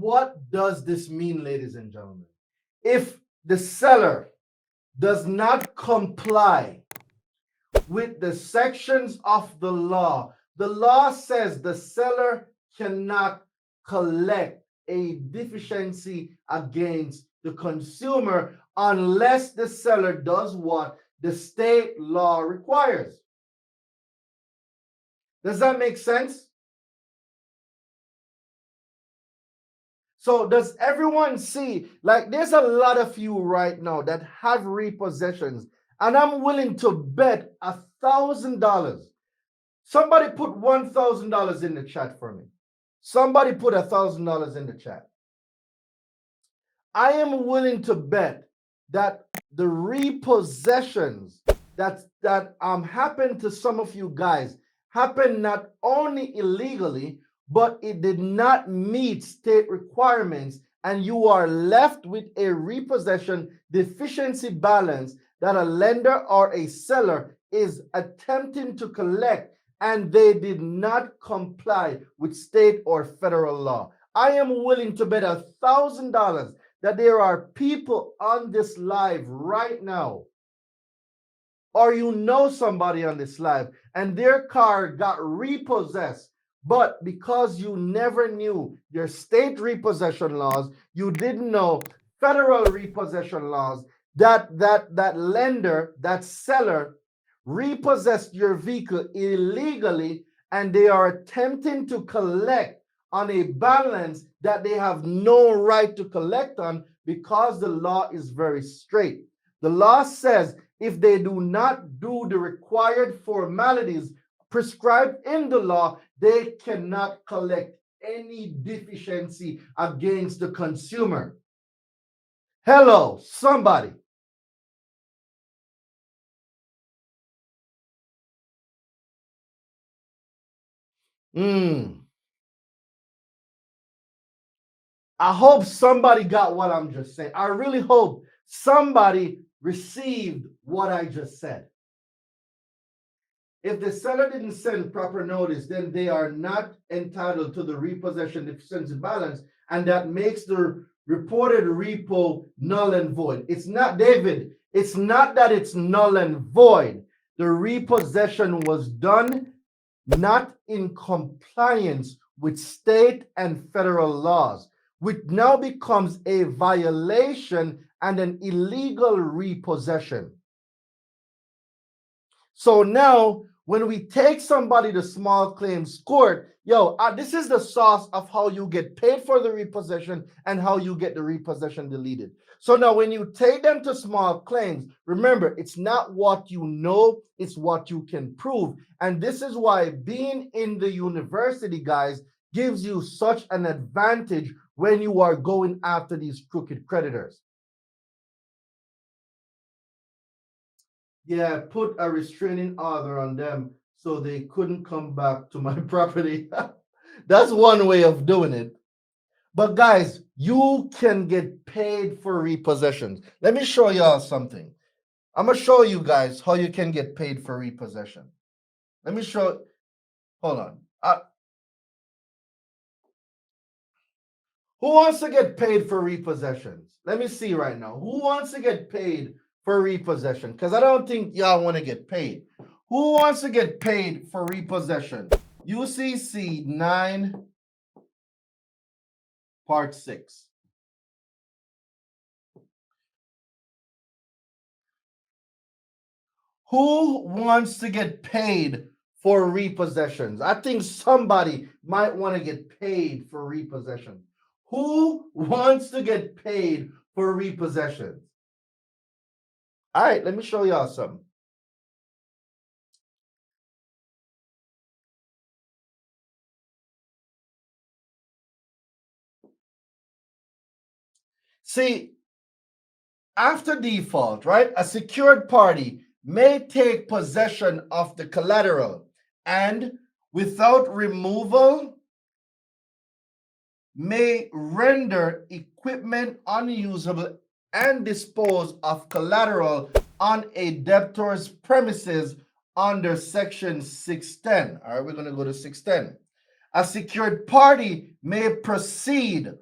what does this mean, ladies and gentlemen? If the seller does not comply with the sections of the law says the seller cannot collect a deficiency against the consumer unless the seller does what the state law requires. Does that make sense? So does everyone see, like there's a lot of you right now that have repossessions, and I'm willing to bet $1,000. Somebody put $1,000 in the chat for me. Somebody put $1,000 in the chat. I am willing to bet that the repossessions that happen to some of you guys happen not only illegally, but it did not meet state requirements, and you are left with a repossession deficiency balance that a lender or a seller is attempting to collect, and they did not comply with state or federal law. I am willing to bet $1,000 that there are people on this live right now, or you know somebody on this live, and their car got repossessed, but because you never knew your state repossession laws, you didn't know federal repossession laws, that lender, that seller repossessed your vehicle illegally, and they are attempting to collect on a balance that they have no right to collect on, because the law is very straight. The law says if they do not do the required formalities prescribed in the law, they cannot collect any deficiency against the consumer. Hello, somebody. I hope somebody got what I'm just saying. I really hope somebody received what I just said. If the seller didn't send proper notice, then they are not entitled to the repossession deficiency balance, and that makes the reported repo null and void. It's not, David, it's not that it's null and void. The repossession was done not in compliance with state and federal laws, which now becomes a violation and an illegal repossession. So now, when we take somebody to small claims court, this is the sauce of how you get paid for the repossession and how you get the repossession deleted. So now when you take them to small claims, remember, it's not what you know, it's what you can prove. And this is why being in the university, guys, gives you such an advantage when you are going after these crooked creditors. Yeah, put a restraining order on them so they couldn't come back to my property. That's one way of doing it. But guys, you can get paid for repossessions. Let me show y'all something. I'm going to show you guys how you can get paid for repossession. Let me show. Hold on. Who wants to get paid for repossessions? Let me see right now. Who wants to get paid for repossession? Because I don't think y'all want to get paid. Who wants to get paid for repossession? UCC 9, Part 6. Who wants to get paid for repossessions? I think somebody might want to get paid for repossession. Who wants to get paid for repossessions? All right, let me show y'all something. See, after default, right, a secured party may take possession of the collateral and, without removal, may render equipment unusable and dispose of collateral on a debtor's premises under Section 610. All right, we're going to go to 610. A secured party may proceed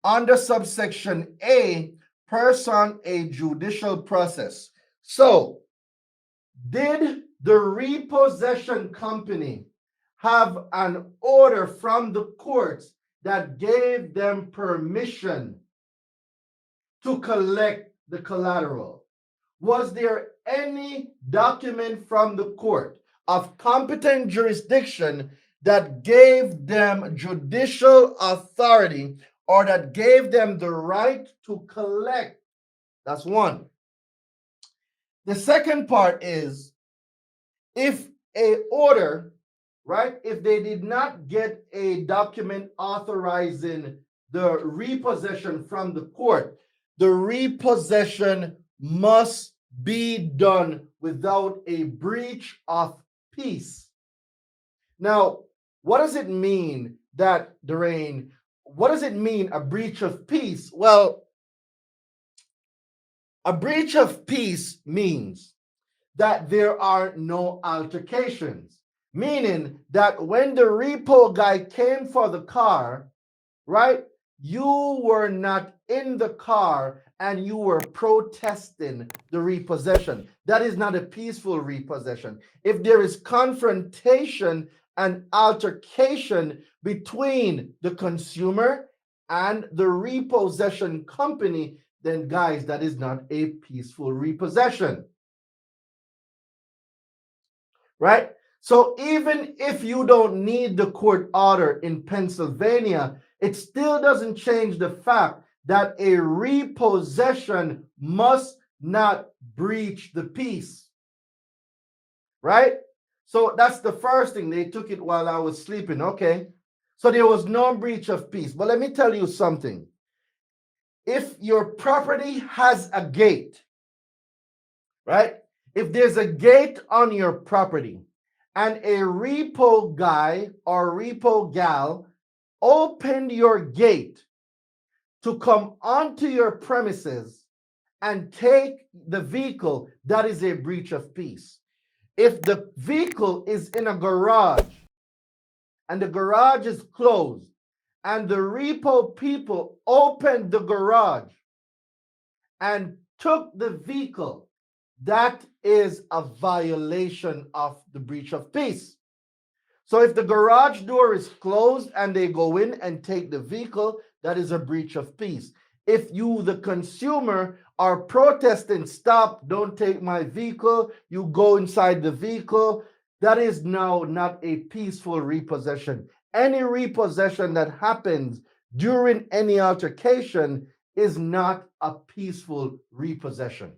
under subsection A, person, a judicial process. So, did the repossession company have an order from the courts that gave them permission to collect the collateral? Was there any document from the court of competent jurisdiction that gave them judicial authority or that gave them the right to collect? That's one. The second part is, if a order, right, if they did not get a document authorizing the repossession from the court, the repossession must be done without a breach of peace. Now, what does it mean that, Darain, what does it mean, a breach of peace? Well, a breach of peace means that there are no altercations, meaning that when the repo guy came for the car, right, you were not in the car and you were protesting the repossession. That is not a peaceful repossession. If there is confrontation and altercation between the consumer and the repossession company, then guys, that is not a peaceful repossession. Right? So even if you don't need the court order in Pennsylvania, it still doesn't change the fact that a repossession must not breach the peace. Right? So that's the first thing. They took it while I was sleeping. Okay. So there was no breach of peace. But let me tell you something. If your property has a gate, right? If there's a gate on your property and a repo guy or repo gal opened your gate to come onto your premises and take the vehicle, that is a breach of peace. If the vehicle is in a garage and the garage is closed and the repo people opened the garage and took the vehicle, that is a violation of the breach of peace. So if the garage door is closed and they go in and take the vehicle, that is a breach of peace. If you, the consumer, are protesting, stop, don't take my vehicle, you go inside the vehicle, that is now not a peaceful repossession. Any repossession that happens during any altercation is not a peaceful repossession.